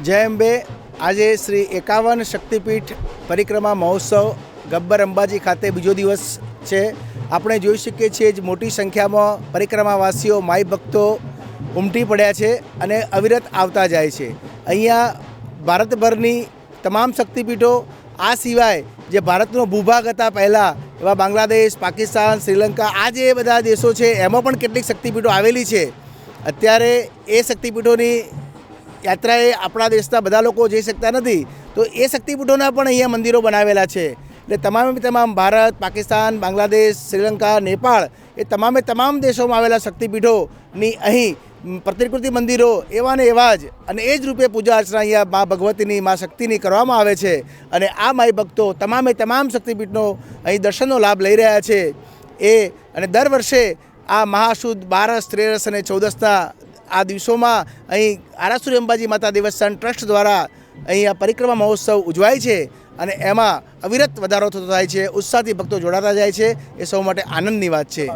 જય અંબે। આજે શ્રી 51 શક્તિપીઠ પરિક્રમા મહોત્સવ ગબ્બર અંબાજી ખાતે બીજો દિવસ છે। આપણે જોઈ શકીએ છીએ જ મોટી સંખ્યામાં પરિક્રમાવાસીઓ માઈ ભક્તો ઉમટી પડ્યા છે અને અવિરત આવતા જાય છે। અહીંયા ભારતભરની તમામ શક્તિપીઠો આ સિવાય જે ભારતનો ભૂભાગ હતા પહેલાં એવા બાંગ્લાદેશ, પાકિસ્તાન, શ્રીલંકા આ જે બધા દેશો છે એમાં પણ કેટલીક શક્તિપીઠો આવેલી છે। અત્યારે એ શક્તિપીઠોની યાત્રાએ આપણા દેશના બધા લોકો જઈ શકતા નથી, તો એ શક્તિપીઠોના પણ અહીંયા મંદિરો બનાવેલા છે। એટલે તમામે તમામ ભારત, પાકિસ્તાન, બાંગ્લાદેશ, શ્રીલંકા, નેપાળ એ તમામ દેશોમાં આવેલા શક્તિપીઠોની અહીં પ્રતિકૃતિ મંદિરો એવા ને એવા જ અને એ જ રૂપે પૂજા અર્ચના અહીંયા મા ભગવતીની, મા શક્તિની કરવામાં આવે છે। અને આ માઈ ભક્તો તમામ શક્તિપીઠનો અહીં દર્શનનો લાભ લઈ રહ્યા છે। અને દર વર્ષે આ મહાસુદ 12, 13 અને 14ના આ દિવસોમાં અહીં આરાસુરી અંબાજી માતા દેવસ્થાન ટ્રસ્ટ દ્વારા અહીં આ પરિક્રમા મહોત્સવ ઉજવાય છે અને એમાં અવિરત વધારો થતો થાય છે। ઉત્સાહથી ભક્તો જોડાતા જાય છે, એ સૌ માટે આનંદની વાત છે।